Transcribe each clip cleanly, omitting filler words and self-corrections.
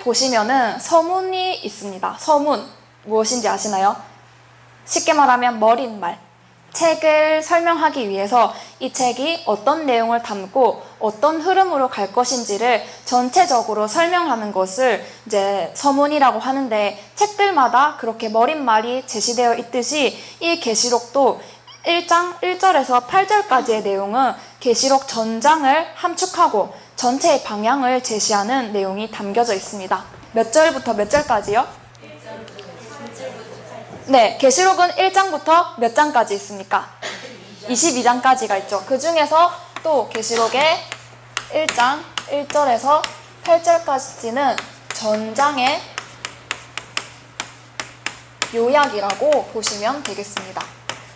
보시면은 서문이 있습니다. 서문 무엇인지 아시나요? 쉽게 말하면 머릿말. 책을 설명하기 위해서 이 책이 어떤 내용을 담고 어떤 흐름으로 갈 것인지를 전체적으로 설명하는 것을 이제 서문이라고 하는데, 책들마다 그렇게 머릿말이 제시되어 있듯이 이 계시록도 1장 1절에서 8절까지의 내용은 계시록 전장을 함축하고 전체의 방향을 제시하는 내용이 담겨져 있습니다. 몇 절부터 몇 절까지요? 네, 계시록은 1장부터 몇 장까지 있습니까? 22장까지가 있죠. 그 중에서 또 계시록의 1장 1절에서 8절까지는 전장의 요약이라고 보시면 되겠습니다.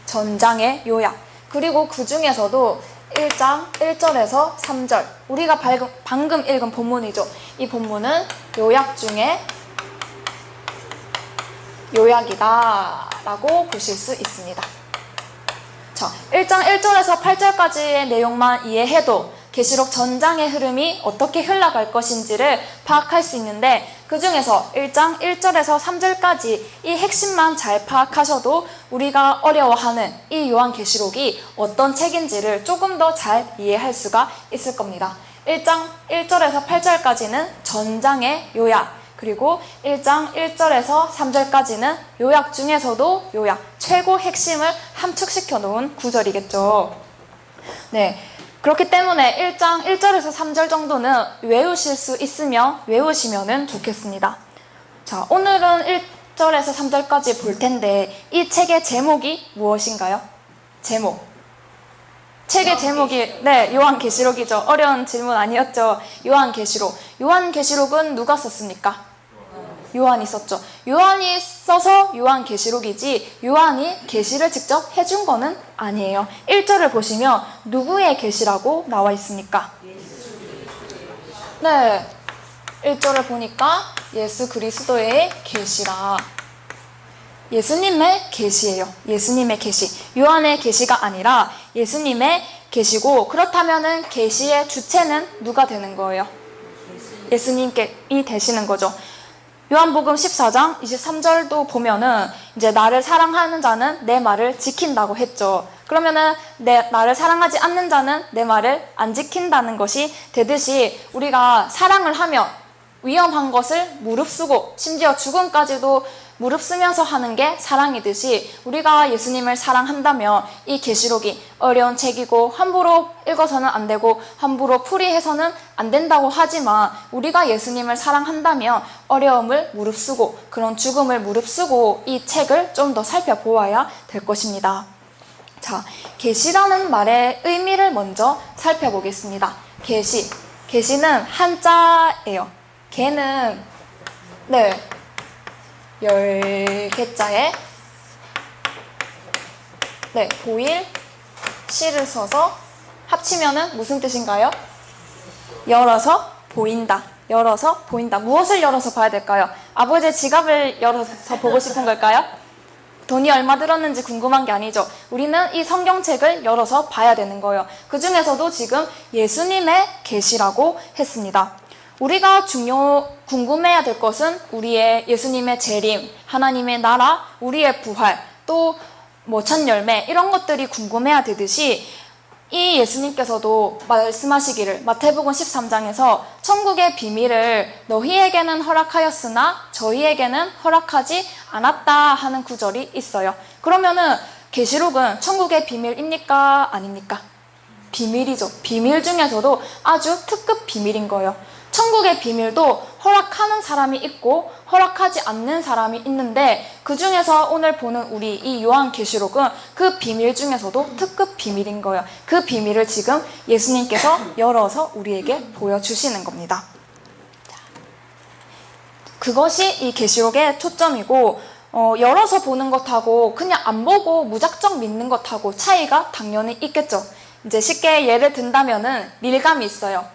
전장의 요약. 그리고 그 중에서도 1장 1절에서 3절, 우리가 방금 읽은 본문이죠. 이 본문은 요약 중에 요약이다 라고 보실 수 있습니다. 자, 1장 1절에서 8절까지의 내용만 이해해도 계시록 전장의 흐름이 어떻게 흘러갈 것인지를 파악할 수 있는데, 그 중에서 1장 1절에서 3절까지 이 핵심만 잘 파악하셔도 우리가 어려워하는 이 요한계시록이 어떤 책인지를 조금 더 잘 이해할 수가 있을 겁니다. 1장 1절에서 8절까지는 전장의 요약, 그리고 1장 1절에서 3절까지는 요약 중에서도 요약, 최고 핵심을 함축시켜 놓은 구절이겠죠. 네, 그렇기 때문에 1장 1절에서 3절 정도는 외우실 수 있으면 외우시면 좋겠습니다. 자, 오늘은 1절에서 3절까지 볼 텐데 이 책의 제목이 무엇인가요? 제목. 책의 제목이 요한계시록이죠. 어려운 질문 아니었죠. 요한계시록. 요한계시록은 누가 썼습니까? 요한이 썼죠. 요한이 써서 요한계시록이지 요한이 계시를 직접 해준 거는 아니에요. 1절을 보시면 누구의 계시라고 나와 있습니까? 네, 1절을 보니까 예수 그리스도의 계시라. 예수님의 계시예요. 예수님의 계시. 요한의 계시가 아니라 예수님의 계시고, 그렇다면은 계시의 주체는 누가 되는 거예요? 예수님이 되시는 거죠. 요한복음 14장 23절도 보면은 이제 나를 사랑하는 자는 내 말을 지킨다고 했죠. 그러면은 나를 사랑하지 않는 자는 내 말을 안 지킨다는 것이 되듯이, 우리가 사랑을 하면 위험한 것을 무릅쓰고 심지어 죽음까지도 무릅쓰면서 하는 게 사랑이듯이, 우리가 예수님을 사랑한다면 이 계시록이 어려운 책이고 함부로 읽어서는 안 되고 함부로 풀이해서는 안 된다고 하지만, 우리가 예수님을 사랑한다면 어려움을 무릅쓰고 그런 죽음을 무릅쓰고 이 책을 좀 더 살펴보아야 될 것입니다. 자, 계시라는 말의 의미를 먼저 살펴보겠습니다. 계시는 한자예요. 개는 10개자에 보일, 시를 써서 합치면은 무슨 뜻인가요? 열어서 보인다. 열어서 보인다. 무엇을 열어서 봐야 될까요? 아버지의 지갑을 열어서 보고 싶은 걸까요? 돈이 얼마 들었는지 궁금한 게 아니죠. 우리는 이 성경책을 열어서 봐야 되는 거예요. 그 중에서도 지금 예수님의 계시라고 했습니다. 우리가 궁금해야 될 것은 우리의 예수님의 재림, 하나님의 나라, 우리의 부활, 또 첫 열매, 이런 것들이 궁금해야 되듯이 이 예수님께서도 말씀하시기를, 마태복음 13장에서 천국의 비밀을 너희에게는 허락하였으나 저희에게는 허락하지 않았다 하는 구절이 있어요. 그러면은 계시록은 천국의 비밀입니까? 아닙니까? 비밀이죠. 비밀 중에서도 아주 특급 비밀인 거예요. 천국의 비밀도 허락하는 사람이 있고 허락하지 않는 사람이 있는데, 그 중에서 오늘 보는 우리 이 요한계시록은 그 비밀 중에서도 특급 비밀인 거예요. 그 비밀을 지금 예수님께서 열어서 우리에게 보여주시는 겁니다. 그것이 이 계시록의 초점이고, 열어서 보는 것하고 그냥 안 보고 무작정 믿는 것하고 차이가 당연히 있겠죠. 이제 쉽게 예를 든다면은 밀감이 있어요.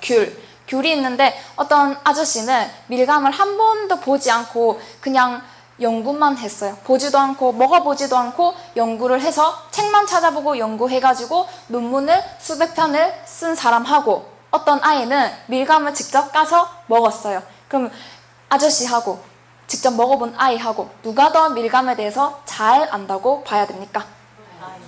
귤이 있는데 어떤 아저씨는 밀감을 한 번도 보지 않고 그냥 연구만 했어요. 보지도 않고 먹어보지도 않고 연구를 해서 책만 찾아보고 연구해가지고 논문을 수백 편을 쓴 사람하고, 어떤 아이는 밀감을 직접 까서 먹었어요. 그럼 아저씨하고 직접 먹어본 아이하고 누가 더 밀감에 대해서 잘 안다고 봐야 됩니까?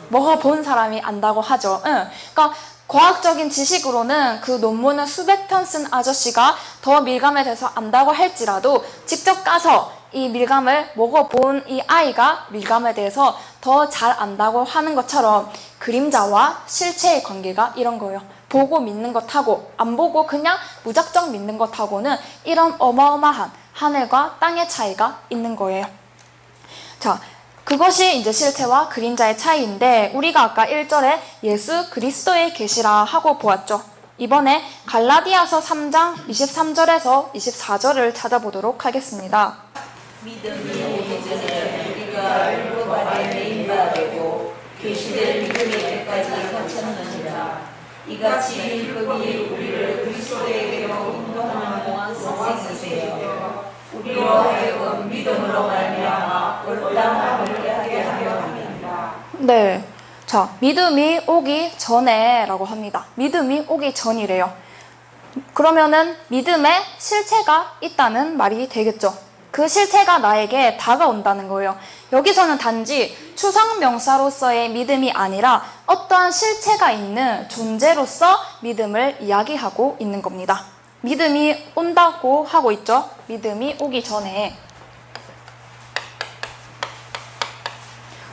먹어본 사람이 안다고 하죠. 응. 그러니까 과학적인 지식으로는 그 논문을 수백 편 쓴 아저씨가 더 밀감에 대해서 안다고 할지라도 직접 가서 이 밀감을 먹어본 이 아이가 밀감에 대해서 더 잘 안다고 하는 것처럼 그림자와 실체의 관계가 이런 거예요. 보고 믿는 것하고 안 보고 그냥 무작정 믿는 것하고는 이런 어마어마한 하늘과 땅의 차이가 있는 거예요. 자, 그것이 이제 실체와 그림자의 차이인데 우리가 아까 1절에 예수 그리스도의 계시라 하고 보았죠. 이번에 갈라디아서 3장 23절에서 24절을 찾아보도록 하겠습니다. 믿음이 오기 전에 우리가 율법안에 매인바 되고 계시될 믿음의 때까지 거쳤느니라. 이같이 율법이 우리를 그리스도에게로 인도하는 몽한 선생이세요. 우리로 하여금 믿음으로 말미암아 올라가게 하게 하려 합니다. 네, 자, 믿음이 오기 전에 라고 합니다. 믿음이 오기 전이래요. 그러면은 믿음에 실체가 있다는 말이 되겠죠. 그 실체가 나에게 다가온다는 거예요. 여기서는 단지 추상명사로서의 믿음이 아니라 어떠한 실체가 있는 존재로서 믿음을 이야기하고 있는 겁니다. 믿음이 온다고 하고 있죠. 믿음이 오기 전에.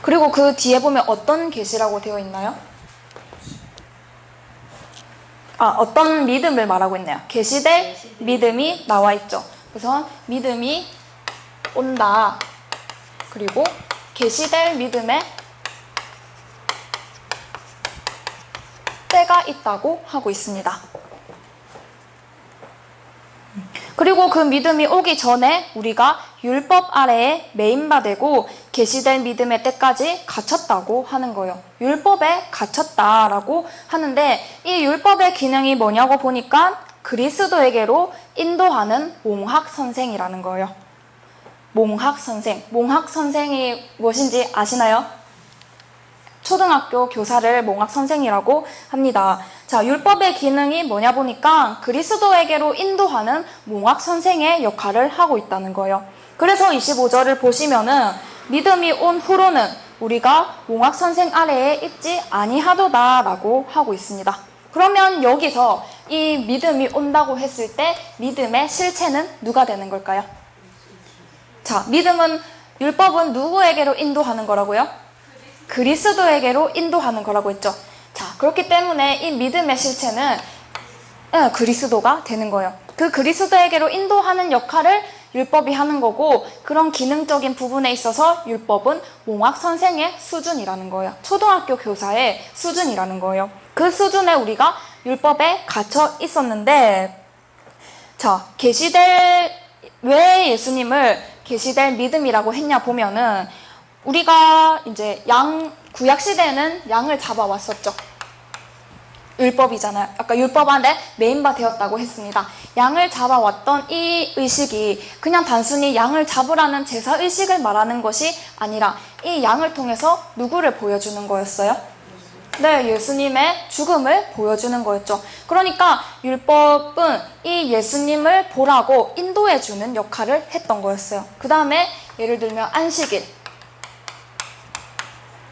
그리고 그 뒤에 보면 어떤 계시라고 되어 있나요? 어떤 믿음을 말하고 있나요? 계시될 믿음이 나와 있죠. 그래서 믿음이 온다. 그리고 계시될 믿음에 때가 있다고 하고 있습니다. 그리고 그 믿음이 오기 전에 우리가 율법 아래에 매인바되고 계시될 믿음의 때까지 갇혔다고 하는 거예요. 율법에 갇혔다라고 하는데 이 율법의 기능이 뭐냐고 보니까 그리스도에게로 인도하는 몽학 선생이라는 거예요. 몽학 선생. 몽학 선생이 무엇인지 아시나요? 초등학교 교사를 몽학 선생이라고 합니다. 자, 율법의 기능이 뭐냐 보니까 그리스도에게로 인도하는 몽학 선생의 역할을 하고 있다는 거예요. 그래서 25절을 보시면은 믿음이 온 후로는 우리가 몽학 선생 아래에 있지 아니하도다 라고 하고 있습니다. 그러면 여기서 이 믿음이 온다고 했을 때 믿음의 실체는 누가 되는 걸까요? 자, 율법은 누구에게로 인도하는 거라고요? 그리스도에게로 인도하는 거라고 했죠. 자, 그렇기 때문에 이 믿음의 실체는 그리스도가 되는 거예요. 그 그리스도에게로 인도하는 역할을 율법이 하는 거고 그런 기능적인 부분에 있어서 율법은 몽학 선생의 수준이라는 거예요. 초등학교 교사의 수준이라는 거예요. 그 수준에 우리가 율법에 갇혀 있었는데 자, 왜 예수님을 계시될 믿음이라고 했냐 보면은 우리가 이제 구약 시대에는 양을 잡아왔었죠. 율법이잖아요. 아까 율법 안에 매인바 되었다고 했습니다. 양을 잡아왔던 이 의식이 그냥 단순히 양을 잡으라는 제사 의식을 말하는 것이 아니라 이 양을 통해서 누구를 보여주는 거였어요? 네, 예수님의 죽음을 보여주는 거였죠. 그러니까 율법은 이 예수님을 보라고 인도해주는 역할을 했던 거였어요. 그 다음에 예를 들면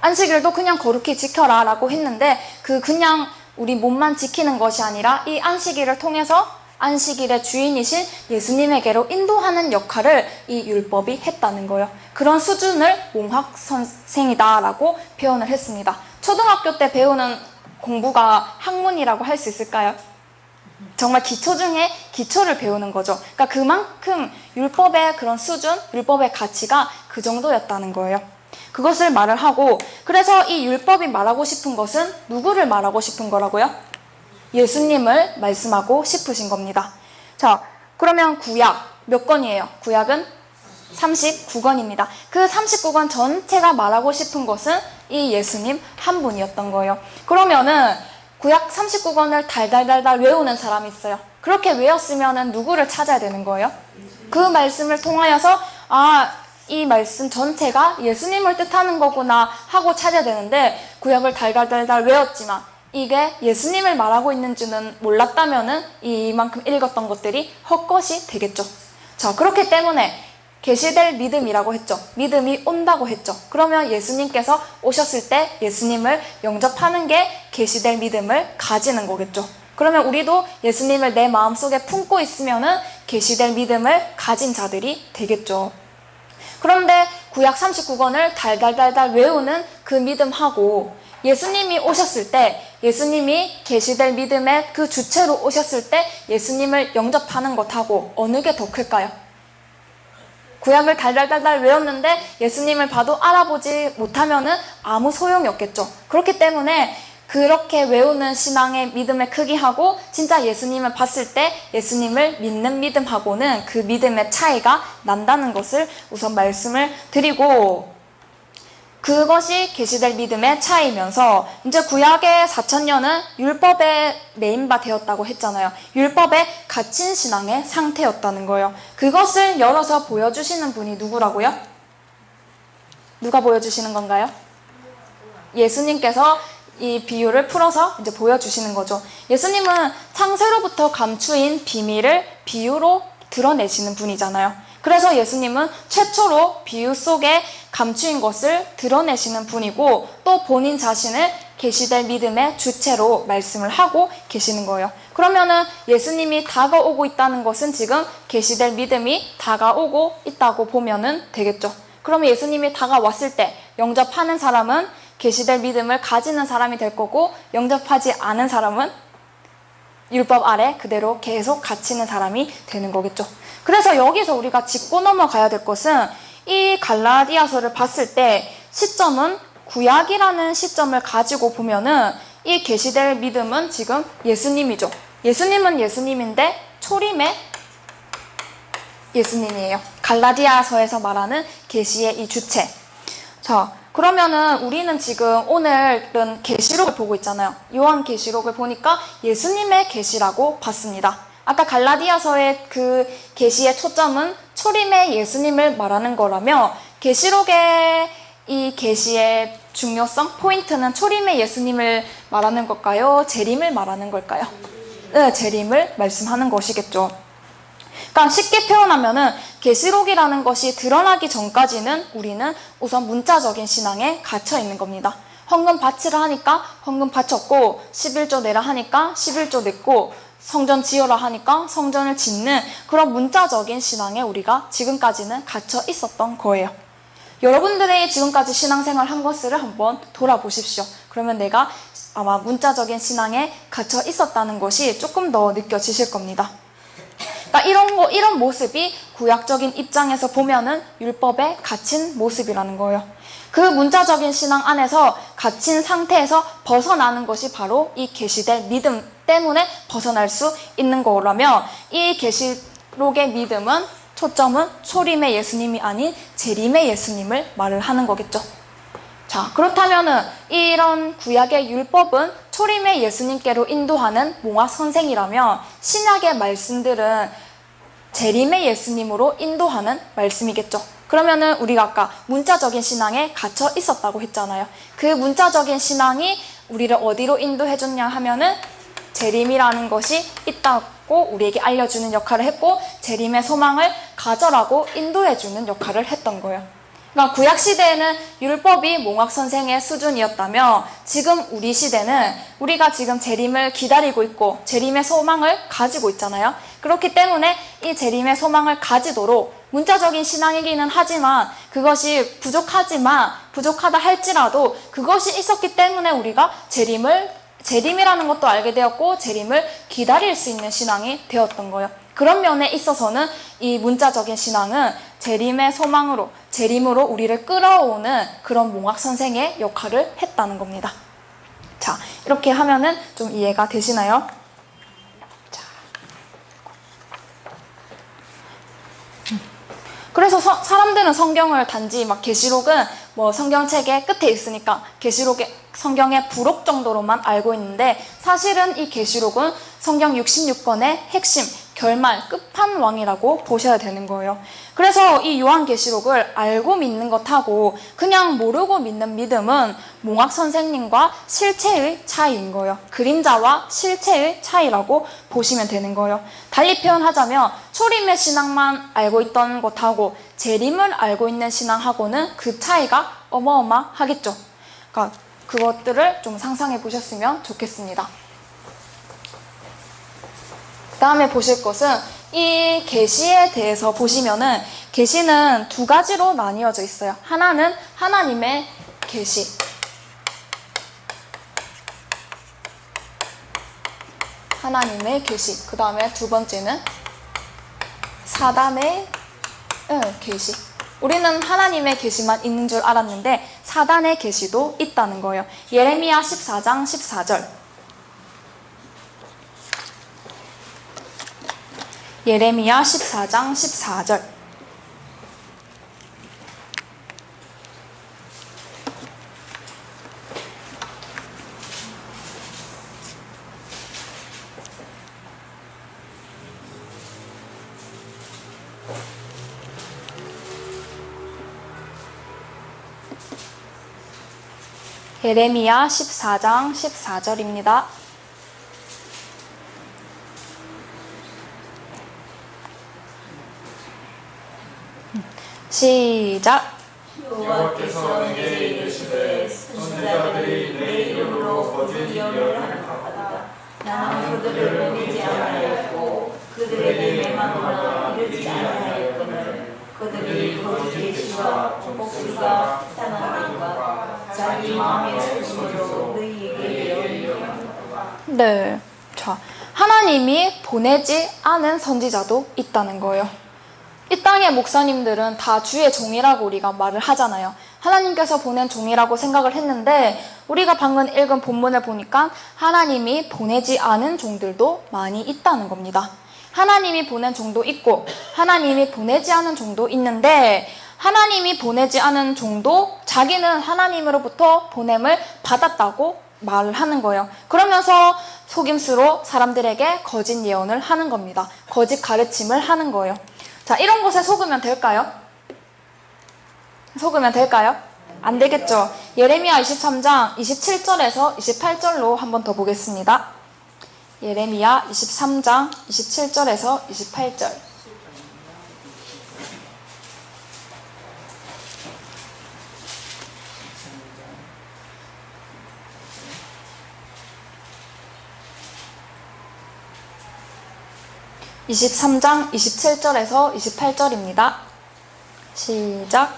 안식일도 그냥 거룩히 지켜라 라고 했는데 그냥 우리 몸만 지키는 것이 아니라 이 안식일을 통해서 안식일의 주인이신 예수님에게로 인도하는 역할을 이 율법이 했다는 거예요. 그런 수준을 몽학 선생이다 라고 표현을 했습니다. 초등학교 때 배우는 공부가 학문이라고 할 수 있을까요? 정말 기초 중에 기초를 배우는 거죠. 그러니까 그만큼 율법의 그런 수준, 율법의 가치가 그 정도였다는 거예요. 그것을 말을 하고 그래서 이 율법이 말하고 싶은 것은 누구를 말하고 싶은 거라고요? 예수님을 말씀하고 싶으신 겁니다. 자, 그러면 구약 몇 권이에요? 구약은 39권입니다. 그 39권 전체가 말하고 싶은 것은 이 예수님 한 분이었던 거예요. 그러면은 구약 39권을 달달달달 외우는 사람이 있어요. 그렇게 외웠으면은 누구를 찾아야 되는 거예요? 그 말씀을 통하여서 이 말씀 전체가 예수님을 뜻하는 거구나 하고 찾아야 되는데 구약을 달달달달 외웠지만 이게 예수님을 말하고 있는 줄은 몰랐다면은 이만큼 읽었던 것들이 헛것이 되겠죠. 자, 그렇기 때문에 계시될 믿음이라고 했죠. 믿음이 온다고 했죠. 그러면 예수님께서 오셨을 때 예수님을 영접하는 게 계시될 믿음을 가지는 거겠죠. 그러면 우리도 예수님을 내 마음속에 품고 있으면은 계시될 믿음을 가진 자들이 되겠죠. 그런데 구약 39권을 달달달달 외우는 그 믿음하고 예수님이 오셨을 때, 예수님이 계시될 믿음의 그 주체로 오셨을 때 예수님을 영접하는 것하고 어느 게 더 클까요? 구약을 달달달달 외웠는데 예수님을 봐도 알아보지 못하면은 아무 소용이 없겠죠. 그렇기 때문에 그렇게 외우는 신앙의 믿음의 크기하고 진짜 예수님을 봤을 때 예수님을 믿는 믿음하고는 그 믿음의 차이가 난다는 것을 우선 말씀을 드리고, 그것이 계시될 믿음의 차이면서 이제 구약의 4,000년은 율법에 메인바 되었다고 했잖아요. 율법에 갇힌 신앙의 상태였다는 거예요. 그것을 열어서 보여주시는 분이 누구라고요? 누가 보여주시는 건가요? 예수님께서 이 비유를 풀어서 이제 보여주시는 거죠. 예수님은 창세로부터 감추인 비밀을 비유로 드러내시는 분이잖아요. 그래서 예수님은 최초로 비유 속에 감추인 것을 드러내시는 분이고 또 본인 자신을 계시될 믿음의 주체로 말씀을 하고 계시는 거예요. 그러면은 예수님이 다가오고 있다는 것은 지금 계시될 믿음이 다가오고 있다고 보면은 되겠죠. 그러면 예수님이 다가왔을 때 영접하는 사람은 계시될 믿음을 가지는 사람이 될 거고, 영접하지 않은 사람은 율법 아래 그대로 계속 갇히는 사람이 되는 거겠죠. 그래서 여기서 우리가 짚고 넘어가야 될 것은, 이 갈라디아서를 봤을 때 시점은 구약이라는 시점을 가지고 보면은 이 계시될 믿음은 지금 예수님이죠. 예수님은 예수님인데 초림의 예수님이에요. 갈라디아서에서 말하는 계시의 이 주체. 자, 그러면은 우리는 지금 오늘은 계시록을 보고 있잖아요. 요한 계시록을 보니까 예수님의 계시라고 봤습니다. 아까 갈라디아서의 그 계시의 초점은 초림의 예수님을 말하는 거라며, 계시록의 이 계시의 중요성, 포인트는 초림의 예수님을 말하는 걸까요? 재림을 말하는 걸까요? 네, 재림을 말씀하는 것이겠죠. 그러니까 쉽게 표현하면은 계시록이라는 것이 드러나기 전까지는 우리는 우선 문자적인 신앙에 갇혀 있는 겁니다. 헌금 바치라 하니까 헌금 바쳤고, 11조 내라 하니까 11조 냈고, 성전 지어라 하니까 성전을 짓는 그런 문자적인 신앙에 우리가 지금까지는 갇혀 있었던 거예요. 여러분들의 지금까지 신앙생활 한 것을 한번 돌아보십시오. 그러면 내가 아마 문자적인 신앙에 갇혀 있었다는 것이 조금 더 느껴지실 겁니다. 그러니까 이런 모습이 구약적인 입장에서 보면은 율법에 갇힌 모습이라는 거예요. 그 문자적인 신앙 안에서 갇힌 상태에서 벗어나는 것이 바로 이 계시될 믿음 때문에 벗어날 수 있는 거라면, 이 계시록의 믿음은 초점은 초림의 예수님이 아닌 재림의 예수님을 말을 하는 거겠죠. 자, 그렇다면은 이런 구약의 율법은 초림의 예수님께로 인도하는 몽학 선생이라면, 신약의 말씀들은 재림의 예수님으로 인도하는 말씀이겠죠. 그러면은 우리가 아까 문자적인 신앙에 갇혀 있었다고 했잖아요. 그 문자적인 신앙이 우리를 어디로 인도해줬냐 하면은 재림이라는 것이 있다고 우리에게 알려주는 역할을 했고, 재림의 소망을 가져라고 인도해주는 역할을 했던 거예요. 그러니까 구약 시대에는 율법이 몽학 선생의 수준이었다면, 지금 우리 시대는 우리가 지금 재림을 기다리고 있고 재림의 소망을 가지고 있잖아요. 그렇기 때문에 이 재림의 소망을 가지도록 문자적인 신앙이기는 하지만, 그것이 부족하다 할지라도 그것이 있었기 때문에 우리가 재림이라는 것도 알게 되었고 재림을 기다릴 수 있는 신앙이 되었던 거예요. 그런 면에 있어서는 이 문자적인 신앙은 재림의 소망으로, 재림으로 우리를 끌어오는 그런 몽학 선생의 역할을 했다는 겁니다. 자, 이렇게 하면은 좀 이해가 되시나요? 자. 그래서 사람들은 성경을 단지 막 계시록은 뭐 성경책의 끝에 있으니까 계시록의 성경의 부록 정도로만 알고 있는데, 사실은 이 계시록은 성경 66권의 핵심, 결말, 끝판왕이라고 보셔야 되는 거예요. 그래서 이 요한계시록을 알고 믿는 것하고 그냥 모르고 믿는 믿음은 몽학 선생님과 실체의 차이인 거예요. 그림자와 실체의 차이라고 보시면 되는 거예요. 달리 표현하자면 초림의 신앙만 알고 있던 것하고 재림을 알고 있는 신앙하고는 그 차이가 어마어마하겠죠. 그러니까 그것들을 좀 상상해 보셨으면 좋겠습니다. 다음에 보실 것은 이 계시에 대해서 보시면은 계시는 두 가지로 나뉘어져 있어요. 하나는 하나님의 계시, 하나님의 계시. 그 다음에 두 번째는 사단의 계시. 우리는 하나님의 계시만 있는 줄 알았는데 사단의 계시도 있다는 거예요. 예레미야 14장 14절. 예레미야 14장 14절. 예레미야 14장 14절입니다. 시작. 여호와께서 내게 이르시되 선지자들이 내 이름으로 거짓 예언을 하는 것보다 나는 그들을 보내지 아니하였고 그들에게 내 마음으로 이르지 아니하였거늘 그들이 거짓 계시와 복수가 타는 것과 자기 마음의 소심으로 너희에게 예언하였다. 네. 자, 하나님이 보내지 않은 선지자도 있다는 거예요. 이 땅의 목사님들은 다 주의 종이라고 우리가 말을 하잖아요. 하나님께서 보낸 종이라고 생각을 했는데 우리가 방금 읽은 본문을 보니까 하나님이 보내지 않은 종들도 많이 있다는 겁니다. 하나님이 보낸 종도 있고 하나님이 보내지 않은 종도 있는데 하나님이 보내지 않은 종도 자기는 하나님으로부터 보냄을 받았다고 말을 하는 거예요. 그러면서 속임수로 사람들에게 거짓 예언을 하는 겁니다. 거짓 가르침을 하는 거예요. 자, 이런 것에 속으면 될까요? 속으면 될까요? 안 되겠죠. 예레미야 23장 27절에서 28절로 한 번 더 보겠습니다. 예레미야 23장 27절에서 28절. (23장) 27절에서 28절입니다. 시작.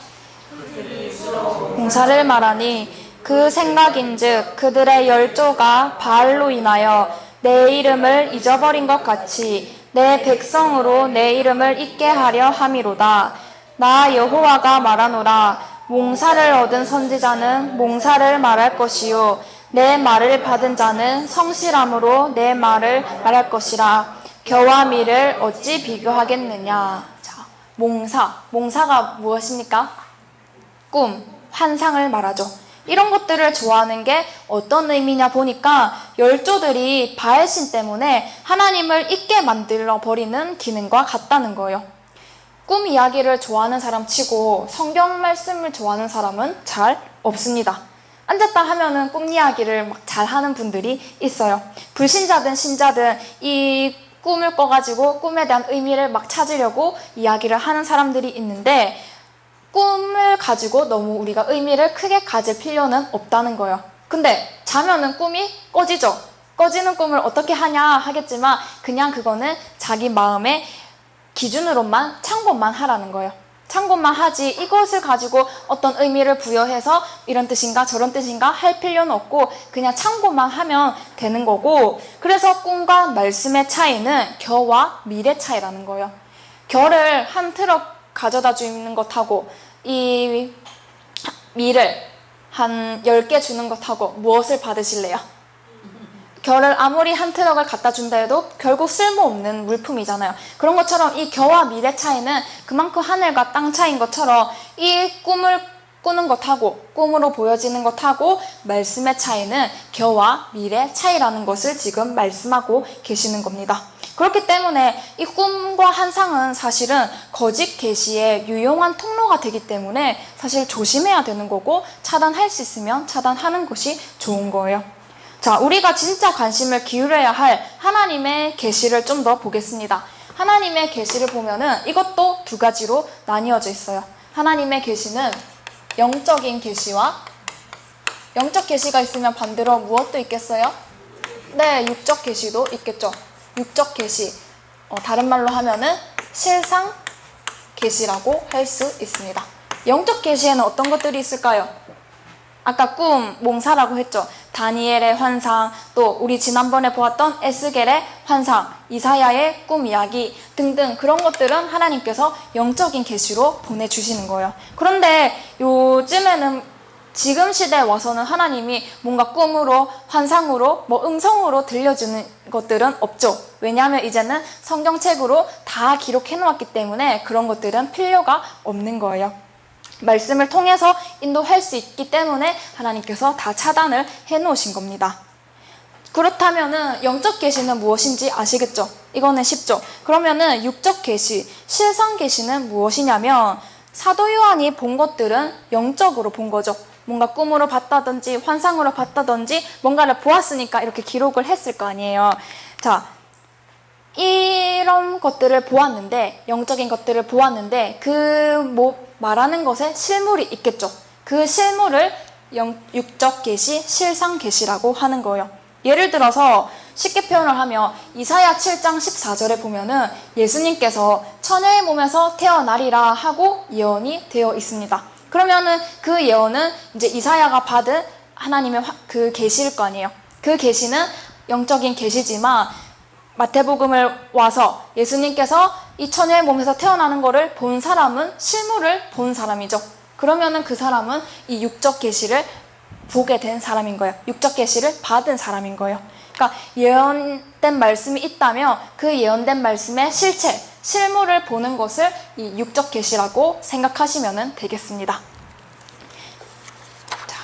공사를 말하니 그 생각인즉 그들의 열조가 바알로 인하여 내 이름을 잊어버린 것 같이 내 백성으로 내 이름을 잊게 하려 함이로다. 나 여호와가 말하노라. 몽사를 얻은 선지자는 몽사를 말할 것이요 내 말을 받은 자는 성실함으로 내 말을 말할 것이라. 겨와 미를 어찌 비교하겠느냐. 자, 몽사가 무엇입니까? 꿈, 환상을 말하죠. 이런 것들을 좋아하는 게 어떤 의미냐 보니까 열조들이 바알신 때문에 하나님을 잊게 만들어 버리는 기능과 같다는 거예요. 꿈 이야기를 좋아하는 사람 치고 성경 말씀을 좋아하는 사람은 잘 없습니다. 앉았다 하면은 꿈 이야기를 막 잘하는 분들이 있어요. 불신자든 신자든 이 꿈을 꿔가지고 꿈에 대한 의미를 막 찾으려고 이야기를 하는 사람들이 있는데 꿈을 가지고 너무 우리가 의미를 크게 가질 필요는 없다는 거예요. 근데 자면은 꿈이 꺼지죠. 꺼지는 꿈을 어떻게 하냐 하겠지만 그냥 그거는 자기 마음의 기준으로만 참고만 하라는 거예요. 참고만 하지 이것을 가지고 어떤 의미를 부여해서 이런 뜻인가 저런 뜻인가 할 필요는 없고 그냥 참고만 하면 되는 거고, 그래서 꿈과 말씀의 차이는 겨와 밀의 차이라는 거예요. 겨를 한 트럭 가져다 주는 것하고 이 밀을 한 10개 주는 것하고 무엇을 받으실래요? 겨를 아무리 한 트럭을 갖다 준다 해도 결국 쓸모없는 물품이잖아요. 그런 것처럼 이 겨와 밀의 차이는 그만큼 하늘과 땅 차이인 것처럼 이 꿈을 꾸는 것하고 꿈으로 보여지는 것하고 말씀의 차이는 겨와 밀의 차이라는 것을 지금 말씀하고 계시는 겁니다. 그렇기 때문에 이 꿈과 환상은 사실은 거짓 계시의 유용한 통로가 되기 때문에 사실 조심해야 되는 거고, 차단할 수 있으면 차단하는 것이 좋은 거예요. 자, 우리가 진짜 관심을 기울여야 할 하나님의 계시를 좀 더 보겠습니다. 하나님의 계시를 보면은 이것도 두 가지로 나뉘어져 있어요. 하나님의 계시는 영적인 계시와, 영적 계시가 있으면 반대로 무엇도 있겠어요? 네, 육적 계시도 있겠죠. 육적 계시, 다른 말로 하면은 실상 계시라고 할 수 있습니다. 영적 계시에는 어떤 것들이 있을까요? 아까 꿈, 몽사라고 했죠. 다니엘의 환상, 또 우리 지난번에 보았던 에스겔의 환상, 이사야의 꿈 이야기 등등, 그런 것들은 하나님께서 영적인 계시로 보내주시는 거예요. 그런데 요즘에는, 지금 시대에 와서는 하나님이 뭔가 꿈으로, 환상으로, 음성으로 들려주는 것들은 없죠. 왜냐하면 이제는 성경책으로 다 기록해 놓았기 때문에 그런 것들은 필요가 없는 거예요. 말씀을 통해서 인도할 수 있기 때문에 하나님께서 다 차단을 해 놓으신 겁니다. 그렇다면은 영적 계시는 무엇인지 아시겠죠? 이거는 쉽죠. 그러면은 육적 계시, 실상 계시는 무엇이냐면, 사도 요한이 본 것들은 영적으로 본 거죠. 뭔가 꿈으로 봤다든지 환상으로 봤다든지 뭔가를 보았으니까 이렇게 기록을 했을 거 아니에요. 자, 이런 것들을 보았는데, 영적인 것들을 보았는데 말하는 것에 실물이 있겠죠. 그 실물을 육적 계시, 실상 계시라고 하는 거예요. 예를 들어서 쉽게 표현을 하면 이사야 7장 14절에 보면은 예수님께서 처녀의 몸에서 태어나리라 하고 예언이 되어 있습니다. 그러면은 그 예언은 이제 이사야가 받은 하나님의 그 계시일 거 아니에요. 그 계시는 영적인 계시지만 마태복음을 와서 예수님께서 이 처녀의 몸에서 태어나는 거를 본 사람은 실물을 본 사람이죠. 그러면은 그 사람은 이 육적 계시를 보게 된 사람인 거예요. 육적 계시를 받은 사람인 거예요. 그러니까 예언된 말씀이 있다면 그 예언된 말씀의 실체, 실물을 보는 것을 이 육적 계시라고 생각하시면 되겠습니다.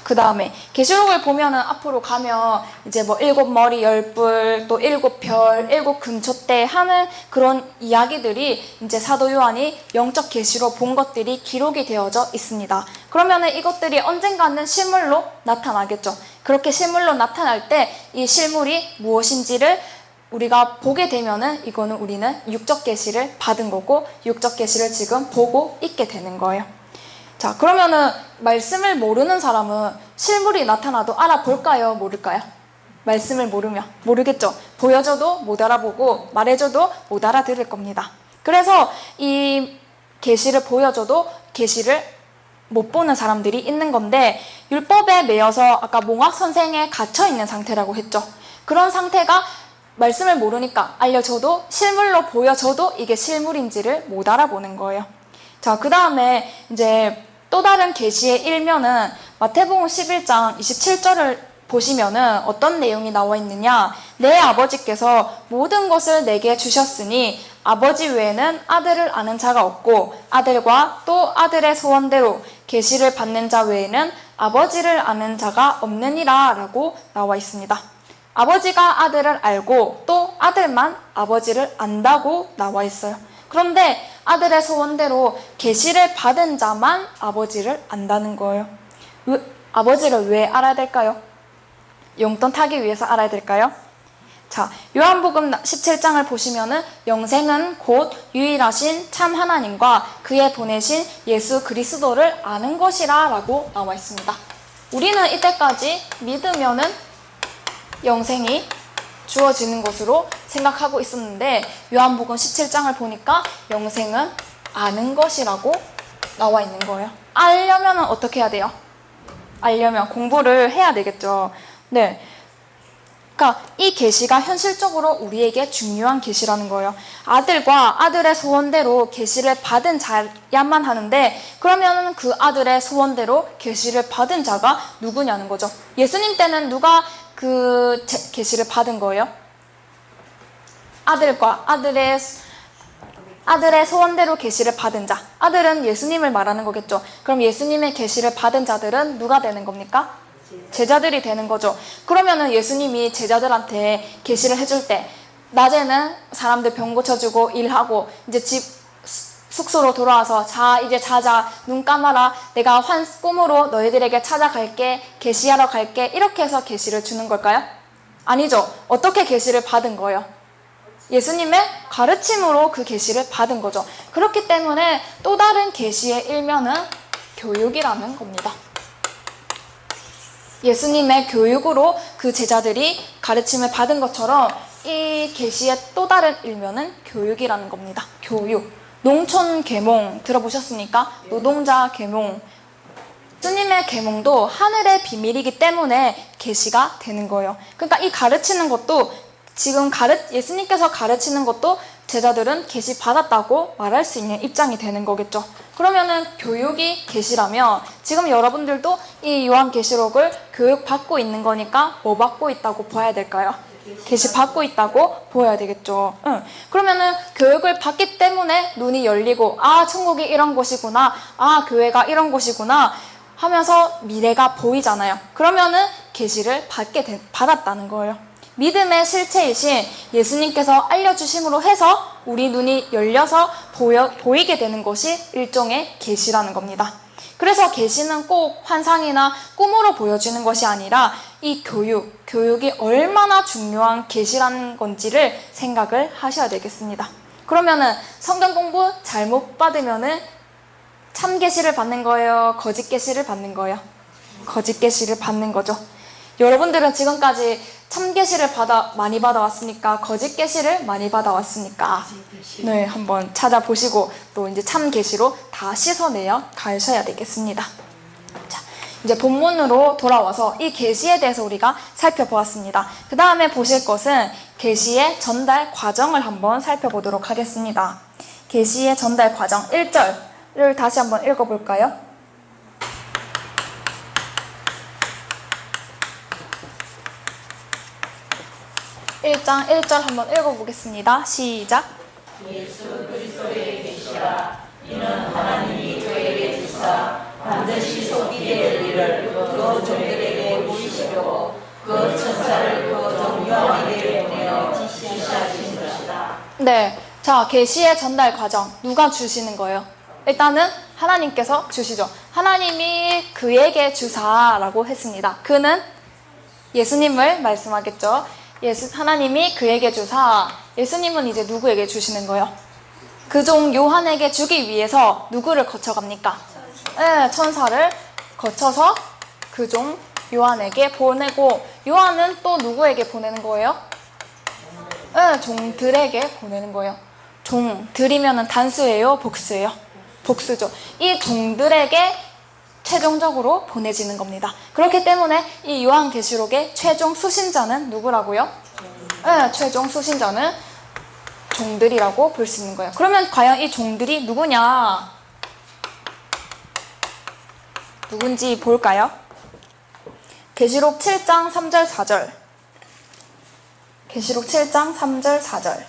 그 다음에 계시록을 보면은 앞으로 가면 이제 7머리 10뿔, 또 7별, 7금촛대 하는 그런 이야기들이 이제 사도 요한이 영적 계시로 본 것들이 기록이 되어져 있습니다. 그러면은 이것들이 언젠가는 실물로 나타나겠죠. 그렇게 실물로 나타날 때 이 실물이 무엇인지를 우리가 보게 되면은 이거는 우리는 육적 계시를 받은 거고, 육적 계시를 지금 보고 있게 되는 거예요. 자, 그러면은 말씀을 모르는 사람은 실물이 나타나도 알아볼까요? 모를까요? 말씀을 모르면 모르겠죠. 보여줘도 못 알아보고 말해줘도 못 알아들을 겁니다. 그래서 이 계시를 보여줘도 계시를 못 보는 사람들이 있는 건데, 율법에 매여서 아까 몽학 선생에 갇혀 있는 상태라고 했죠. 그런 상태가 말씀을 모르니까 알려줘도, 실물로 보여줘도 이게 실물인지를 못 알아보는 거예요. 자, 그 다음에 이제 또 다른 계시의 일면은 마태복음 11장 27절을 보시면은 어떤 내용이 나와 있느냐. 내 아버지께서 모든 것을 내게 주셨으니 아버지 외에는 아들을 아는 자가 없고, 아들과 또 아들의 소원대로 계시를 받는 자 외에는 아버지를 아는 자가 없느니라 라고 나와 있습니다. 아버지가 아들을 알고 또 아들만 아버지를 안다고 나와 있어요. 그런데 아들의 소원대로 계시를 받은 자만 아버지를 안다는 거예요. 아버지를 왜 알아야 될까요? 용돈 타기 위해서 알아야 될까요? 자, 요한복음 17장을 보시면은 영생은 곧 유일하신 참 하나님과 그의 보내신 예수 그리스도를 아는 것이라 라고 나와 있습니다. 우리는 이때까지 믿으면은 영생이 주어지는 것으로 생각하고 있었는데, 요한복음 17장을 보니까 영생은 아는 것이라고 나와 있는 거예요. 알려면 어떻게 해야 돼요? 알려면 공부를 해야 되겠죠. 네. 그러니까 이 계시가 현실적으로 우리에게 중요한 계시라는 거예요. 아들과 아들의 소원대로 계시를 받은 자야만 하는데, 그러면 그 아들의 소원대로 계시를 받은 자가 누구냐는 거죠. 예수님 때는 누가 그 계시를 받은 거예요? 아들과 아들의 소원대로 계시를 받은 자. 아들은 예수님을 말하는 거겠죠. 그럼 예수님의 계시를 받은 자들은 누가 되는 겁니까? 제자들이 되는 거죠. 그러면은 예수님이 제자들한테 계시를 해줄 때 낮에는 사람들 병 고쳐주고 일하고 이제 숙소로 돌아와서 자 이제 자자 눈 감아라 내가 꿈으로 너희들에게 찾아갈게 계시하러 갈게 이렇게 해서 계시를 주는 걸까요? 아니죠. 어떻게 계시를 받은 거예요? 예수님의 가르침으로 그 계시를 받은 거죠. 그렇기 때문에 또 다른 계시의 일면은 교육이라는 겁니다. 예수님의 교육으로 그 제자들이 가르침을 받은 것처럼 이 계시의 또 다른 일면은 교육이라는 겁니다. 교육. 농촌 계몽 들어보셨습니까? 노동자 계몽. 예수님의 계몽도 하늘의 비밀이기 때문에 계시가 되는 거예요. 그러니까 이 가르치는 것도 지금 예수님께서 가르치는 것도 제자들은 계시 받았다고 말할 수 있는 입장이 되는 거겠죠. 그러면은 교육이 계시라면 지금 여러분들도 이 요한계시록을 교육받고 있는 거니까 뭐 받고 있다고 봐야 될까요? 계시 받고 있다고 보여야 되겠죠. 그러면은 교육을 받기 때문에 눈이 열리고 아 천국이 이런 곳이구나 아 교회가 이런 곳이구나 하면서 미래가 보이잖아요. 그러면은 계시를 받았다는 거예요. 믿음의 실체이신 예수님께서 알려주심으로 해서 우리 눈이 열려서 보이게 되는 것이 일종의 계시라는 겁니다. 그래서 계시는 꼭 환상이나 꿈으로 보여주는 것이 아니라 이 교육이 얼마나 중요한 계시라는 건지를 생각을 하셔야 되겠습니다. 그러면은 성경 공부 잘못 받으면은 참 계시를 받는 거예요? 거짓 계시를 받는 거예요? 거짓 계시를 받는 거죠. 여러분들은 지금까지 참 계시를 많이 받아왔습니까? 거짓 계시를 많이 받아왔습니까? 네, 한번 찾아보시고 또 이제 참 계시로 다 씻어내어 가셔야 되겠습니다. 자, 이제 본문으로 돌아와서 이 계시에 대해서 우리가 살펴보았습니다. 그 다음에 보실 것은 계시의 전달 과정을 한번 살펴보도록 하겠습니다. 계시의 전달 과정 1절을 다시 한번 읽어볼까요? 1장 1절 한번 읽어보겠습니다. 시작. 예수 그리스도의 계시라. 이는 하나님이 저에게 주사 반드시 속이게 될 일을 그 종들에게 보이시려고 그 천사를 그 정교하게 보내어 지시하신 것이다. 네, 자 계시의 전달 과정 누가 주시는 거예요? 일단은 하나님께서 주시죠. 하나님이 그에게 주사라고 했습니다. 그는 예수님을 말씀하겠죠. 하나님이 그에게 주사, 예수님은 이제 누구에게 주시는 거예요? 그 종 요한에게 주기 위해서 누구를 거쳐갑니까? 네, 천사를 거쳐서 그 종 요한에게 보내고 요한은 또 누구에게 보내는 거예요? 네, 종들에게 보내는 거예요. 종들이면 단수예요? 복수예요? 복수죠. 이 종들에게 최종적으로 보내지는 겁니다. 그렇기 때문에 이 요한계시록의 최종 수신자는 누구라고요? 네, 최종 수신자는 종들이라고 볼 수 있는 거예요. 그러면 과연 이 종들이 누구냐? 누군지 볼까요? 계시록 7장 3절 4절. 계시록 7장 3절 4절.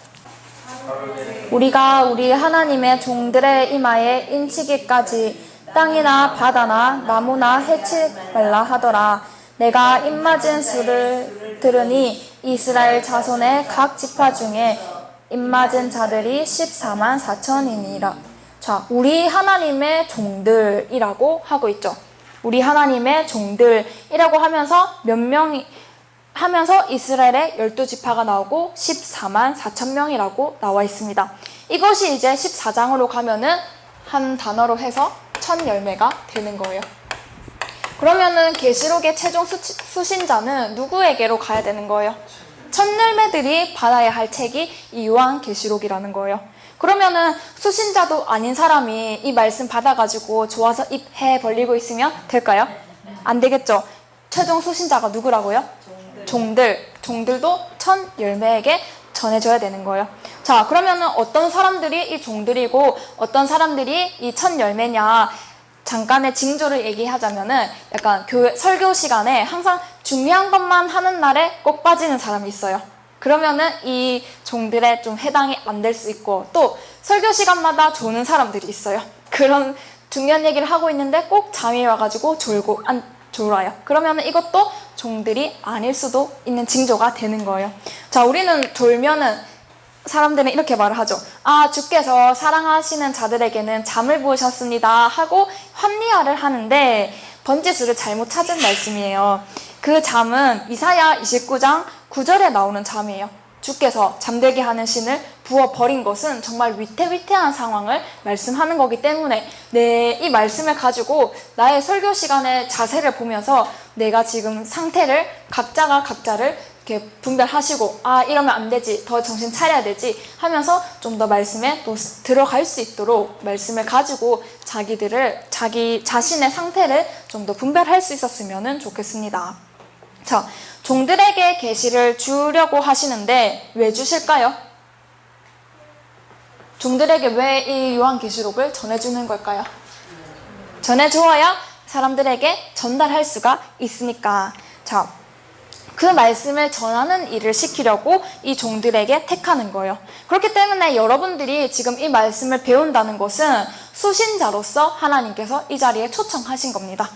우리가 우리 하나님의 종들의 이마에 인치기까지 땅이나 바다나 나무나 해치 말라 하더라. 내가 입맞은 수를 들으니 이스라엘 자손의 각 지파 중에 입맞은 자들이 14만 4천이니라. 자, 우리 하나님의 종들이라고 하고 있죠. 우리 하나님의 종들이라고 하면서 몇 명이 하면서 이스라엘의 12지파가 나오고 14만 4천 명이라고 나와 있습니다. 이것이 이제 14장으로 가면은 한 단어로 해서 천 열매가 되는 거예요. 그러면은 계시록의 최종 수신자는 누구에게로 가야 되는 거예요? 천 열매들이 받아야 할 책이 이 요한계시록이라는 거예요. 그러면은 수신자도 아닌 사람이 이 말씀 받아가지고 좋아서 입 해 벌리고 있으면 될까요? 안 되겠죠. 최종 수신자가 누구라고요? 종들도 천 열매에게 전해줘야 되는 거예요. 자, 그러면은 어떤 사람들이 이 종들이고 어떤 사람들이 이 천 열매냐, 잠깐의 징조를 얘기하자면은 약간 설교 시간에 항상 중요한 것만 하는 날에 꼭 빠지는 사람이 있어요. 그러면은 이 종들에 좀 해당이 안 될 수 있고, 또 설교 시간마다 조는 사람들이 있어요. 그런 중요한 얘기를 하고 있는데 꼭 잠이 와가지고 졸아요. 그러면은 이것도 종들이 아닐 수도 있는 징조가 되는 거예요. 자, 우리는 졸면은 사람들은 이렇게 말을 하죠. 아, 주께서 사랑하시는 자들에게는 잠을 부으셨습니다 하고 합리화를 하는데 번지수를 잘못 찾은 말씀이에요. 그 잠은 이사야 29장 9절에 나오는 잠이에요. 주께서 잠들게 하는 신을 부어버린 것은 정말 위태위태한 상황을 말씀하는 거기 때문에 이 말씀을 가지고 나의 설교 시간의 자세를 보면서 내가 지금 상태를 각자가 각자를 이렇게 분별하시고 아, 이러면 안 되지, 더 정신 차려야 되지 하면서 좀 더 말씀에 또 들어갈 수 있도록 말씀을 가지고 자기 자신의 상태를 좀 더 분별할 수 있었으면 좋겠습니다. 자, 종들에게 계시를 주려고 하시는데 왜 주실까요? 종들에게 왜 이 요한계시록을 전해주는 걸까요? 전해주어야 사람들에게 전달할 수가 있으니까. 자, 그 말씀을 전하는 일을 시키려고 이 종들에게 택하는 거예요. 그렇기 때문에 여러분들이 지금 이 말씀을 배운다는 것은 수신자로서 하나님께서 이 자리에 초청하신 겁니다.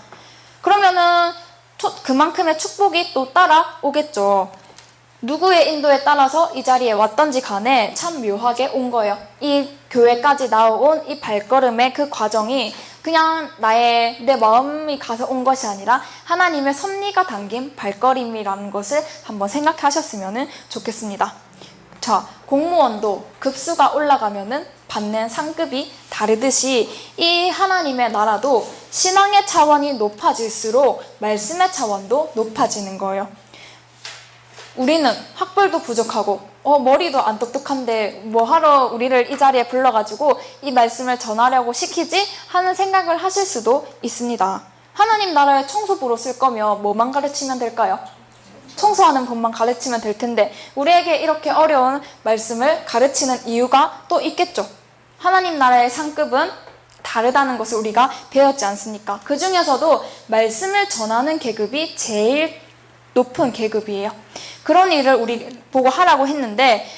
그러면은 그만큼의 축복이 또 따라오겠죠. 누구의 인도에 따라서 이 자리에 왔던지 간에 참 묘하게 온 거예요. 이 교회까지 나온 이 발걸음의 그 과정이 그냥 내 마음이 가서 온 것이 아니라 하나님의 섭리가 담긴 발걸음이라는 것을 한번 생각하셨으면 좋겠습니다. 자, 공무원도 급수가 올라가면은 받는 상급이 다르듯이 이 하나님의 나라도 신앙의 차원이 높아질수록 말씀의 차원도 높아지는 거예요. 우리는 학벌도 부족하고 머리도 안 똑똑한데 뭐하러 우리를 이 자리에 불러가지고 이 말씀을 전하려고 시키지? 하는 생각을 하실 수도 있습니다. 하나님 나라에 청소부로 쓸 거면 뭐만 가르치면 될까요? 청소하는 법만 가르치면 될 텐데 우리에게 이렇게 어려운 말씀을 가르치는 이유가 또 있겠죠. 하나님 나라의 상급은 다르다는 것을 우리가 배웠지 않습니까? 그 중에서도 말씀을 전하는 계급이 제일 높은 계급이에요. 그런 일을 우리 보고 하라고 했는데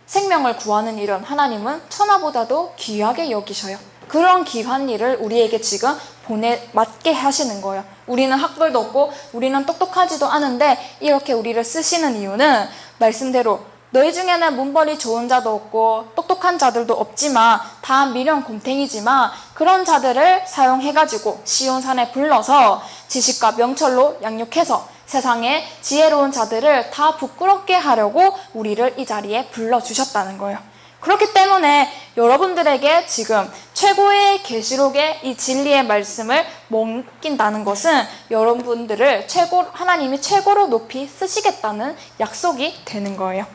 생명을 구하는 일은 하나님은 천하보다도 귀하게 여기셔요. 그런 귀한 일을 우리에게 지금 맡게 하시는 거예요. 우리는 학벌도 없고 우리는 똑똑하지도 않은데 이렇게 우리를 쓰시는 이유는 말씀대로 너희 중에는 문벌이 좋은 자도 없고 똑똑한 자들도 없지만 다 미련 곰탱이지만 그런 자들을 사용해가지고 시온산에 불러서 지식과 명철로 양육해서 세상에 지혜로운 자들을 다 부끄럽게 하려고 우리를 이 자리에 불러주셨다는 거예요. 그렇기 때문에 여러분들에게 지금 최고의 계시록의 이 진리의 말씀을 먹긴다는 것은 여러분들을 하나님이 최고로 높이 쓰시겠다는 약속이 되는 거예요.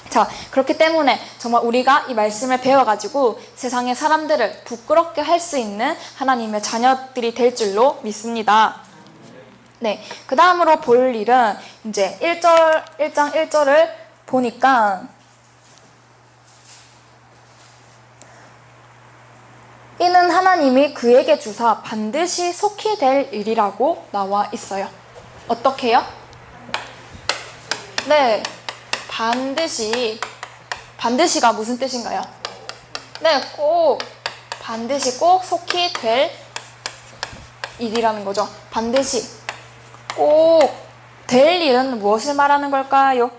자, 그렇기 때문에 정말 우리가 이 말씀을 배워가지고 세상의 사람들을 부끄럽게 할 수 있는 하나님의 자녀들이 될 줄로 믿습니다. 네, 그 다음으로 볼 일은 이제 1장 1절을 보니까 이는 하나님이 그에게 주사 반드시 속히 될 일이라고 나와 있어요. 어떻게요? 네, 반드시가 무슨 뜻인가요? 네, 반드시 꼭 속히 될 일이라는 거죠. 반드시 꼭 될 일은 무엇을 말하는 걸까요?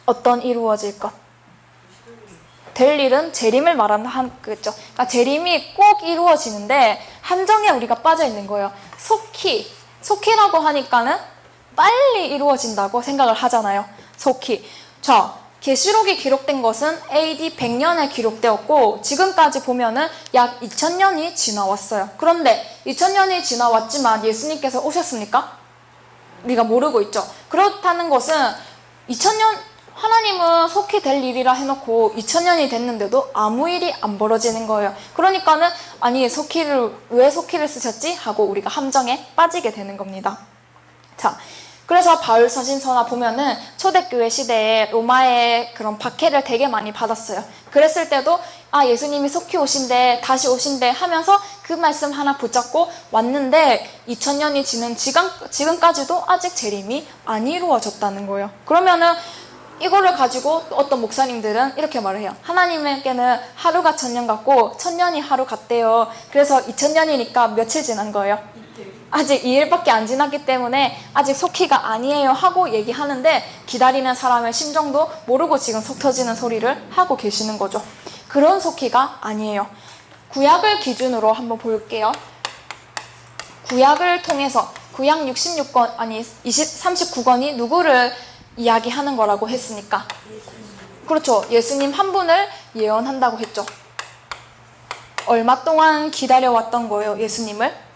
어떤 이루어질 것? 될 일은 재림을 말하는 거죠. 그러니까 재림이 꼭 이루어지는데 함정에 우리가 빠져 있는 거예요. 속히라고 하니까는 빨리 이루어진다고 생각을 하잖아요. 속히. 자, 계시록이 기록된 것은 AD 100년에 기록되었고 지금까지 보면은 약 2000년이 지나왔어요. 그런데 2000년이 지나왔지만 예수님께서 오셨습니까? 우리가 모르고 있죠. 그렇다는 것은 2000년 하나님은 속히 될 일이라 해놓고 2000년이 됐는데도 아무 일이 안 벌어지는 거예요. 그러니까는 아니 왜 속히를 쓰셨지? 하고 우리가 함정에 빠지게 되는 겁니다. 자, 그래서 바울 서신서나 보면은 초대교회 시대에 로마의 그런 박해를 되게 많이 받았어요. 그랬을 때도 예수님이 속히 오신대, 다시 오신대 하면서 그 말씀 하나 붙잡고 왔는데 2000년이 지난 지금까지도 아직 재림이 안 이루어졌다는 거예요. 그러면은 이거를 가지고 어떤 목사님들은 이렇게 말을 해요. 하나님에게는 하루가 1000년 같고 1000년이 하루 같대요. 그래서 2000년이니까 며칠 지난 거예요? 아직 2일밖에 안 지났기 때문에 아직 속히가 아니에요 하고 얘기하는데 기다리는 사람의 심정도 모르고 지금 속 터지는 소리를 하고 계시는 거죠. 그런 속히가 아니에요. 구약을 기준으로 한번 볼게요. 구약을 통해서 구약 66권 아니 39권이 누구를 이야기하는 거라고 했으니까? 그렇죠. 예수님 한 분을 예언한다고 했죠. 얼마 동안 기다려왔던 거예요, 예수님을?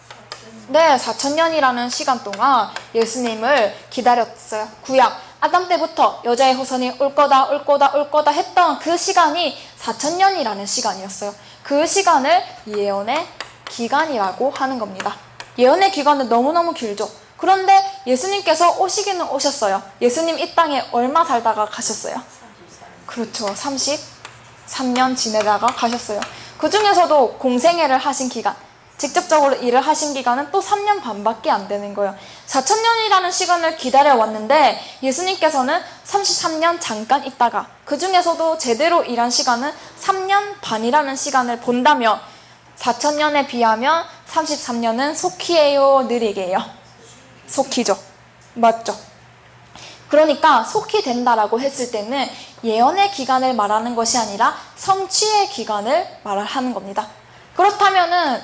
네, 4,000년이라는 시간 동안 예수님을 기다렸어요. 구약 아담 때부터 여자의 후손이 올 거다 올 거다 올 거다 했던 그 시간이 4,000년이라는 시간이었어요. 그 시간을 예언의 기간이라고 하는 겁니다. 예언의 기간은 너무너무 길죠. 그런데 예수님께서 오시기는 오셨어요. 예수님 이 땅에 얼마 살다가 가셨어요? 그렇죠. 33년 지내다가 가셨어요. 그 중에서도 공생애를 하신 기간, 직접적으로 일을 하신 기간은 또 3년 반밖에 안 되는 거예요. 4,000년이라는 시간을 기다려왔는데 예수님께서는 33년 잠깐 있다가 그 중에서도 제대로 일한 시간은 3년 반이라는 시간을 본다면 4,000년에 비하면 33년은 속히예요, 느리게요? 속히죠. 맞죠? 그러니까 속히 된다라고 했을 때는 예언의 기간을 말하는 것이 아니라 성취의 기간을 말하는 겁니다. 그렇다면은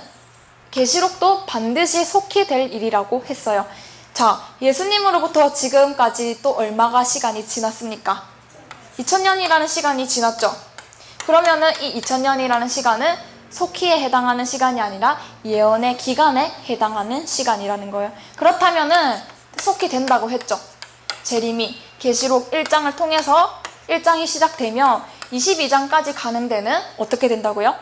계시록도 반드시 속히 될 일이라고 했어요. 자, 예수님으로부터 지금까지 또 얼마가 시간이 지났습니까? 2000년이라는 시간이 지났죠. 그러면은 이 2000년이라는 시간은 속히에 해당하는 시간이 아니라 예언의 기간에 해당하는 시간이라는 거예요. 그렇다면은 속히 된다고 했죠. 재림이 계시록 1장을 통해서 1장이 시작되면 22장까지 가는 데는 어떻게 된다고요?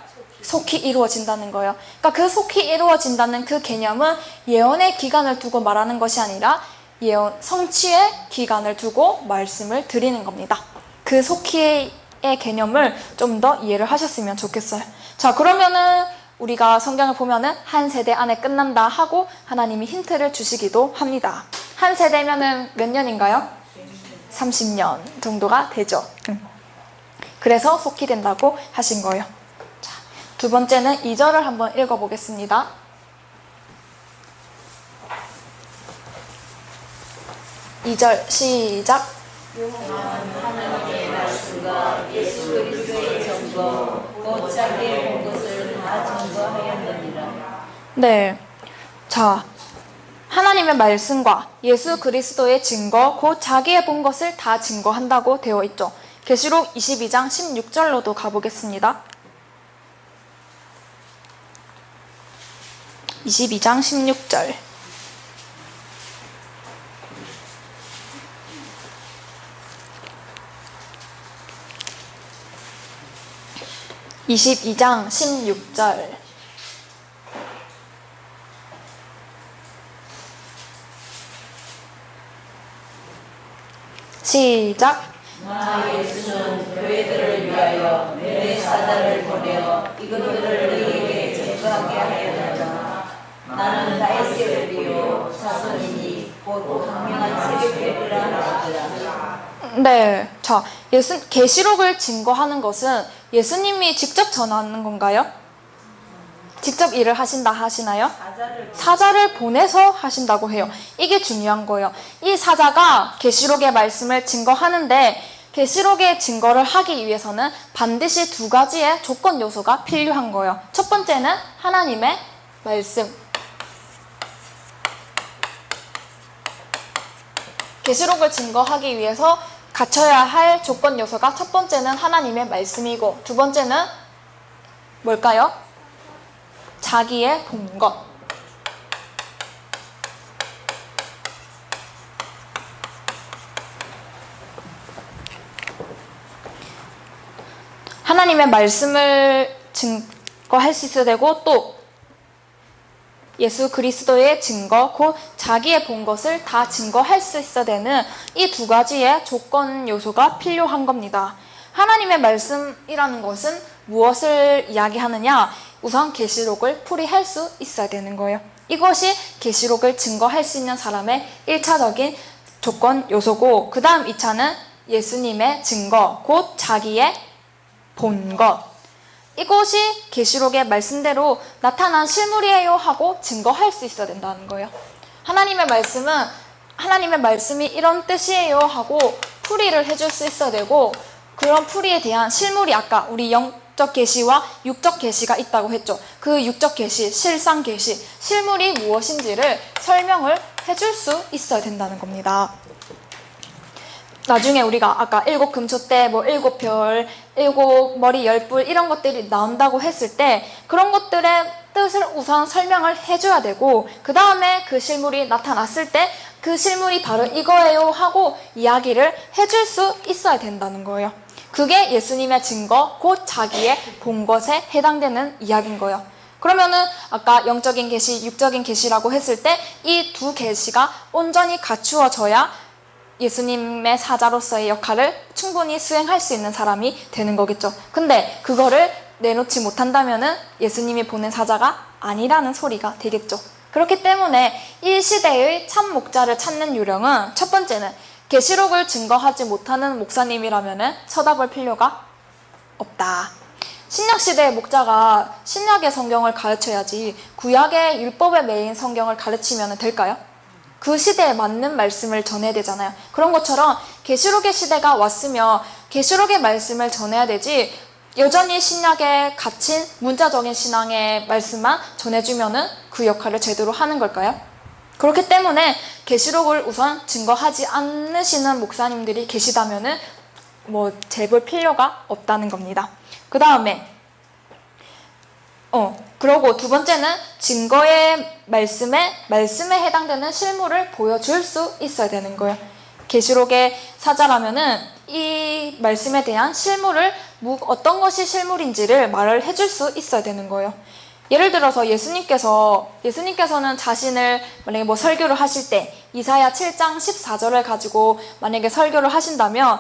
속히 이루어진다는 거예요. 그러니까 그 속히 이루어진다는 그 개념은 예언의 기간을 두고 말하는 것이 아니라 예언 성취의 기간을 두고 말씀을 드리는 겁니다. 그 속히의 개념을 좀 더 이해를 하셨으면 좋겠어요. 자, 그러면은 우리가 성경을 보면은 한 세대 안에 끝난다 하고 하나님이 힌트를 주시기도 합니다. 한 세대면은 몇 년인가요? 30년 정도가 되죠. 그래서 속히 된다고 하신 거예요. 자, 두 번째는 2절을 한번 읽어보겠습니다. 2절 시작. 하나님의 말씀과 예수 그리스도의 증거 곧 자기의 본 것을 다 증거하였느니라. 네, 자, 하나님의 말씀과 예수 그리스도의 증거 곧 자기의 본 것을 다 증거한다고 되어 있죠. 계시록 22장 16절로도 가보겠습니다. 22장 16절. (22장 16절) 시작. 나 예수는 교회들을 위하여 내 사자를 보내어 이것들을 너희에게 증거하게 하였느니라. 나는 다윗의 비요 자손이니 곧 강명한 새벽별이라 하시더라. 네, 자, 계시록을 증거하는 것은 예수님이 직접 전하는 건가요? 직접 일을 하신다 하시나요? 사자를 보내서 하신다고 해요. 이게 중요한 거예요. 이 사자가 계시록의 말씀을 증거하는데 계시록의 증거를 하기 위해서는 반드시 두 가지의 조건 요소가 필요한 거예요. 첫 번째는 하나님의 말씀. 계시록을 증거하기 위해서 갖춰야 할 조건 요소가 첫 번째는 하나님의 말씀이고 두 번째는 뭘까요? 자기의 본 것. 하나님의 말씀을 증거할 수 있어야 되고 또 예수 그리스도의 증거, 곧 자기의 본 것을 다 증거할 수 있어야 되는 이 두 가지의 조건 요소가 필요한 겁니다. 하나님의 말씀이라는 것은 무엇을 이야기하느냐? 우선 계시록을 풀이할 수 있어야 되는 거예요. 이것이 계시록을 증거할 수 있는 사람의 1차적인 조건 요소고 그 다음 2차는 예수님의 증거, 곧 자기의 본 것. 이것이 계시록의 말씀대로 나타난 실물이에요 하고 증거할 수 있어야 된다는 거예요. 하나님의 말씀이 이런 뜻이에요 하고 풀이를 해줄 수 있어야 되고, 그런 풀이에 대한 실물이 아까 우리 영적 계시와 육적 계시가 있다고 했죠. 그 육적 계시, 실상 계시, 실물이 무엇인지를 설명을 해줄 수 있어야 된다는 겁니다. 나중에 우리가 아까 7금초대, 7별, 7머리 10뿔 이런 것들이 나온다고 했을 때 그런 것들의 뜻을 우선 설명을 해줘야 되고, 그 다음에 그 실물이 나타났을 때 그 실물이 바로 이거예요 하고 이야기를 해줄 수 있어야 된다는 거예요. 그게 예수님의 증거, 곧 자기의 본 것에 해당되는 이야기인 거예요. 그러면은 아까 영적인 계시, 육적인 계시라고 했을 때 이 두 계시가 온전히 갖추어져야 예수님의 사자로서의 역할을 충분히 수행할 수 있는 사람이 되는 거겠죠. 근데 그거를 내놓지 못한다면은 예수님이 보낸 사자가 아니라는 소리가 되겠죠. 그렇기 때문에 이 시대의 참 목자를 찾는 요령은, 첫 번째는 계시록을 증거하지 못하는 목사님이라면은 쳐다볼 필요가 없다. 신약시대의 목자가 신약의 성경을 가르쳐야지 구약의 율법에 매인 성경을 가르치면 될까요? 그 시대에 맞는 말씀을 전해야 되잖아요. 그런 것처럼 계시록의 시대가 왔으며 계시록의 말씀을 전해야 되지, 여전히 신약에 갇힌 문자적인 신앙의 말씀만 전해주면은 그 역할을 제대로 하는 걸까요? 그렇기 때문에 계시록을 우선 증거하지 않으시는 목사님들이 계시다면은 재볼 필요가 없다는 겁니다. 그 다음에 그러고 두 번째는 증거의 말씀에 해당되는 실물을 보여줄 수 있어야 되는 거예요. 계시록의 사자라면은 이 말씀에 대한 실물을, 어떤 것이 실물인지를 말을 해줄 수 있어야 되는 거예요. 예를 들어서 예수님께서는 자신을 만약에 설교를 하실 때 이사야 7장 14절을 가지고 만약에 설교를 하신다면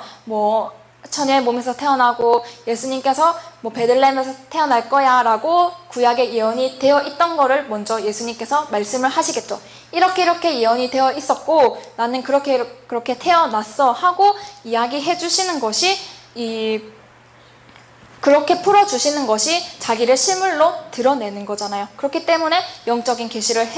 처녀의 몸에서 태어나고 예수님께서 베들레헴에서 태어날 거야 라고 구약에 예언이 되어 있던 거를 먼저 예수님께서 말씀을 하시겠죠. 이렇게 예언이 되어 있었고 나는 그렇게 태어났어 하고 이야기해 주시는 것이, 그렇게 풀어주시는 것이 자기를 실물로 드러내는 거잖아요. 그렇기 때문에 영적인 계시를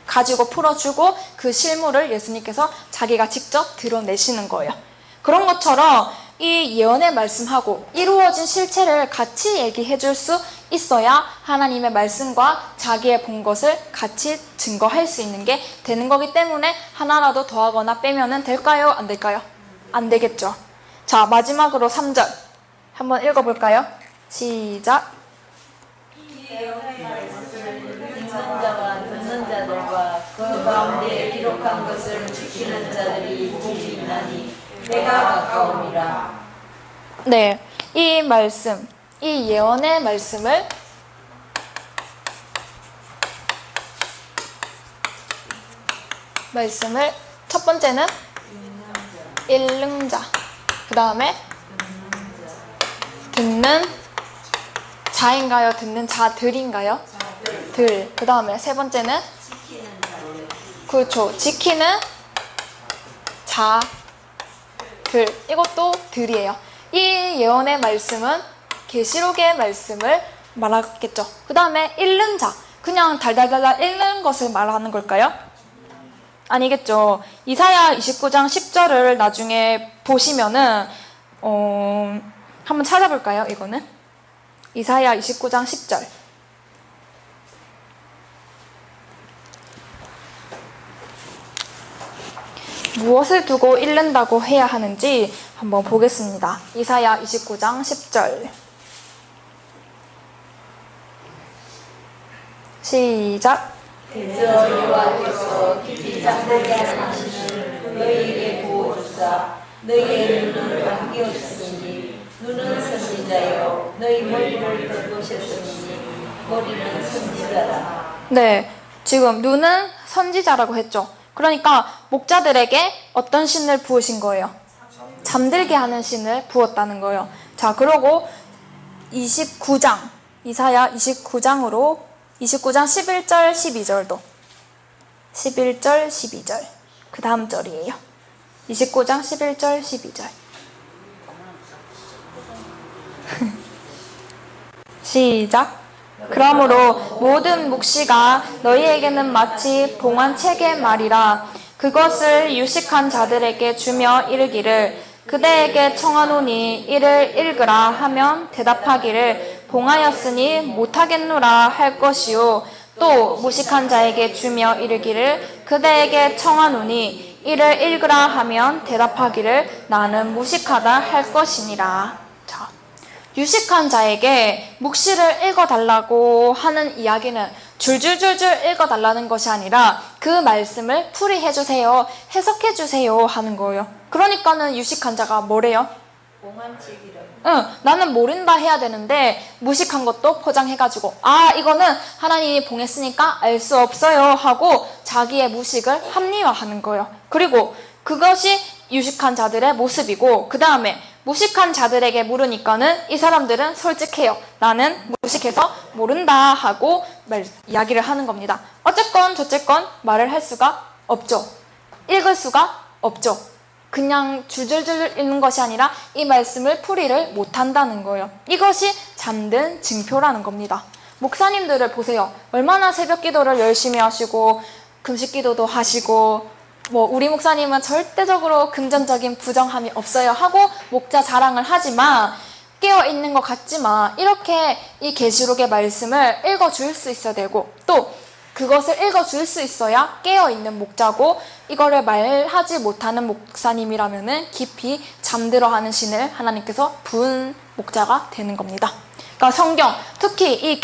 가지고 풀어주고 그 실물을 예수님께서 자기가 직접 드러내시는 거예요. 그런 것처럼 이 예언의 말씀하고 이루어진 실체를 같이 얘기해 줄 수 있어야 하나님의 말씀과 자기의 본 것을 같이 증거할 수 있는 게 되는 거기 때문에 하나라도 더하거나 빼면은 될까요? 안 될까요? 안 되겠죠. 자, 마지막으로 3절 한번 읽어볼까요? 시작. 예언의 말씀을 읽는 자와 듣는 자들과 그 가운데 기록한 것을 지키는 자들이 복이 있나니 내가 가까움이라. 네, 이 말씀, 이 예언의 말씀을 첫 번째는 읽는 자, 그 다음에 듣는 자인가요? 듣는 자들인가요? 들. 그 다음에 세 번째는 그렇죠, 지키는 자 들. 이것도 들이에요. 이 예언의 말씀은 계시록의 말씀을 말하겠죠. 그 다음에 읽는 자, 그냥 달달달달 읽는 것을 말하는 걸까요? 아니겠죠. 이사야 29장 10절을 나중에 보시면은 한번 찾아볼까요? 이거는 이사야 29장 10절. 무엇을 두고 읽는다고 해야 하는지 한번 보겠습니다. 이사야 29장 10절. 시작. 대저 여호와께서 깊이 잠들게 하는 신을 너희에게 부어주사 너희의 눈을 감기었으니 눈은 선지자여 너희 머리를 덮으셨으니 머리는 선지자라. 네, 지금 눈은 선지자라고 했죠. 그러니까 목자들에게 어떤 신을 부으신 거예요? 잠들게 하는 신을 부었다는 거예요. 자, 그러고 29장, 이사야 29장으로 29장 11절 12절도 11절 12절 그 다음 절이에요. 29장 11절 12절 시작. 그러므로 모든 묵시가 너희에게는 마치 봉헌책의 말이라. 그것을 유식한 자들에게 주며 이르기를 그대에게 청하노니 이를 읽으라 하면 대답하기를 봉하였으니 못하겠노라 할 것이요. 또 무식한 자에게 주며 이르기를 그대에게 청하노니 이를 읽으라 하면 대답하기를 나는 무식하다 할 것이니라. 자, 유식한 자에게 묵시를 읽어달라고 하는 이야기는 줄줄줄줄 읽어달라는 것이 아니라 그 말씀을 풀이해주세요, 해석해주세요 하는 거예요. 그러니까는 유식한 자가 뭐래요? 봉헌책이라. 나는 모른다 해야 되는데 무식한 것도 포장해가지고 이거는 하나님이 봉했으니까 알 수 없어요 하고 자기의 무식을 합리화하는 거예요. 그리고 그것이 유식한 자들의 모습이고, 그 다음에 무식한 자들에게 물으니까는 이 사람들은 솔직해요. 나는 무식해서 모른다 하고 이야기를 하는 겁니다. 어쨌건 저쨌건 말을 할 수가 없죠. 읽을 수가 없죠. 그냥 줄줄줄 읽는 것이 아니라 이 말씀을 풀이를 못한다는 거예요. 이것이 잠든 징표라는 겁니다. 목사님들을 보세요. 얼마나 새벽 기도를 열심히 하시고 금식 기도도 하시고, 우리 목사님은 절대적으로 금전적인 부정함이 없어요 하고 목자 자랑을 하지만, 깨어있는 것 같지만 이렇게 이 계시록의 말씀을 읽어줄 수 있어야 되고, 또 그것을 읽어줄 수 있어야 깨어있는 목자고, 이거를 말하지 못하는 목사님이라면 깊이 잠들어하는 신을 하나님께서 부은 목자가 되는 겁니다. 그러니까 성경, 특히 이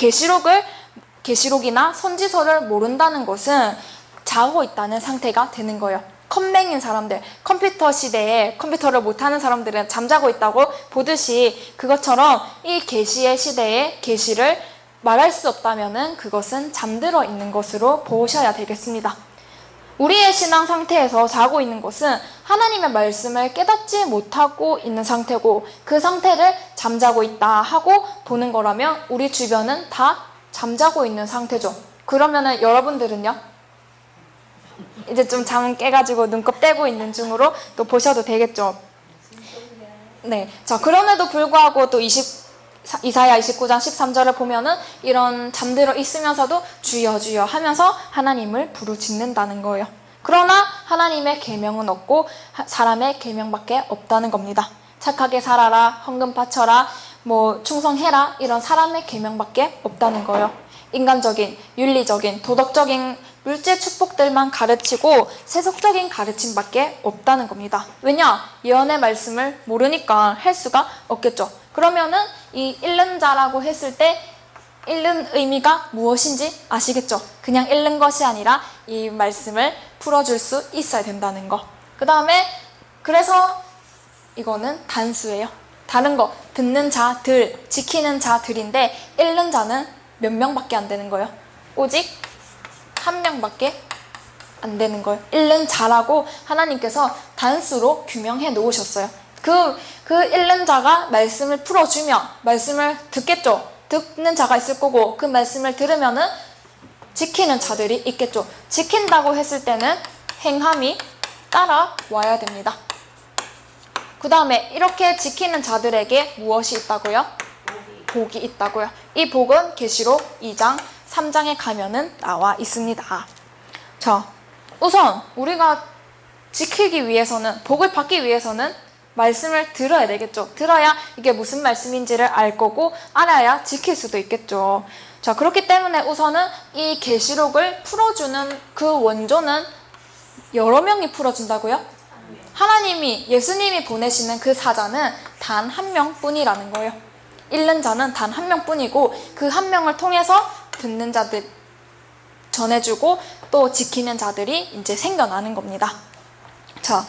계시록이나 선지서를 모른다는 것은 자고 있다는 상태가 되는 거예요. 컴맹인 사람들, 컴퓨터 시대에 컴퓨터를 못하는 사람들은 잠자고 있다고 보듯이, 그것처럼 이 계시의 시대에 계시를 말할 수 없다면 그것은 잠들어 있는 것으로 보셔야 되겠습니다. 우리의 신앙 상태에서 자고 있는 것은 하나님의 말씀을 깨닫지 못하고 있는 상태고, 그 상태를 잠자고 있다 하고 보는 거라면 우리 주변은 다 잠자고 있는 상태죠. 그러면은 여러분들은요? 이제 좀 잠 깨가지고 눈곱 떼고 있는 중으로 또 보셔도 되겠죠. 네, 자, 그럼에도 불구하고 또 이사야 29장 13절을 보면은 이런 잠들어 있으면서도 주여 주여 하면서 하나님을 부르짖는다는 거예요. 그러나 하나님의 계명은 없고 사람의 계명밖에 없다는 겁니다. 착하게 살아라, 헌금 바쳐라, 충성해라, 이런 사람의 계명밖에 없다는 거예요. 인간적인, 윤리적인, 도덕적인 물질 축복들만 가르치고 세속적인 가르침밖에 없다는 겁니다. 왜냐? 예언의 말씀을 모르니까 할 수가 없겠죠. 그러면은 이 읽는 자라고 했을 때 읽는 의미가 무엇인지 아시겠죠? 그냥 읽는 것이 아니라 이 말씀을 풀어줄 수 있어야 된다는 거. 그 다음에 그래서 이거는 단수예요. 다른 거, 듣는 자들, 지키는 자들인데 읽는 자는 몇 명밖에 안 되는 거예요. 오직 한 명밖에 안 되는 거예요. 읽는 자라고 하나님께서 단수로 규명해 놓으셨어요. 그 읽는 자가 말씀을 풀어주면 말씀을 듣겠죠. 듣는 자가 있을 거고, 그 말씀을 들으면은 지키는 자들이 있겠죠. 지킨다고 했을 때는 행함이 따라와야 됩니다. 그 다음에 이렇게 지키는 자들에게 무엇이 있다고요? 복이 있다고요. 이 복은 계시록 2장 3장에 가면은 나와 있습니다. 자, 우선 우리가 지키기 위해서는, 복을 받기 위해서는 말씀을 들어야 되겠죠. 들어야 이게 무슨 말씀인지를 알 거고, 알아야 지킬 수도 있겠죠. 자, 그렇기 때문에 우선은 이 계시록을 풀어주는 그 원조는 여러 명이 풀어준다고요? 하나님이, 예수님이 보내시는 그 사자는 단 한 명뿐이라는 거예요. 읽는 자는 단 한 명뿐이고, 그 한 명을 통해서 듣는 자들 전해주고 또 지키는 자들이 이제 생겨나는 겁니다. 자,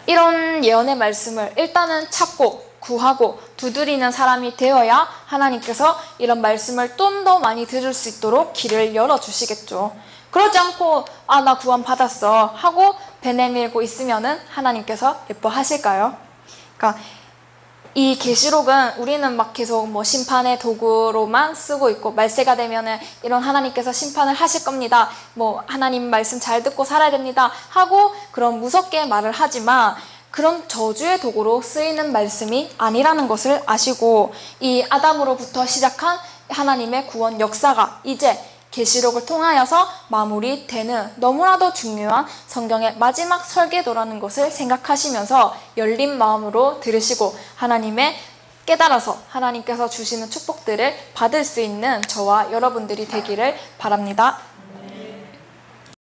이런 예언의 말씀을 일단은 찾고 구하고 두드리는 사람이 되어야 하나님께서 이런 말씀을 좀 더 많이 들을 수 있도록 길을 열어주시겠죠. 그러지 않고 나 구원 받았어 하고 배 내밀고 있으면은 하나님께서 예뻐하실까요? 그러니까 이 계시록은 우리는 막 계속 심판의 도구로만 쓰고 있고, 말세가 되면은 이런 하나님께서 심판을 하실 겁니다, 하나님 말씀 잘 듣고 살아야 됩니다 하고 그런 무섭게 말을 하지만, 그런 저주의 도구로 쓰이는 말씀이 아니라는 것을 아시고, 이 아담으로부터 시작한 하나님의 구원 역사가 이제 계시록을 통하여서 마무리되는 너무나도 중요한 성경의 마지막 설계도라는 것을 생각하시면서 열린 마음으로 들으시고 하나님의 깨달아서 하나님께서 주시는 축복들을 받을 수 있는 저와 여러분들이 되기를 바랍니다.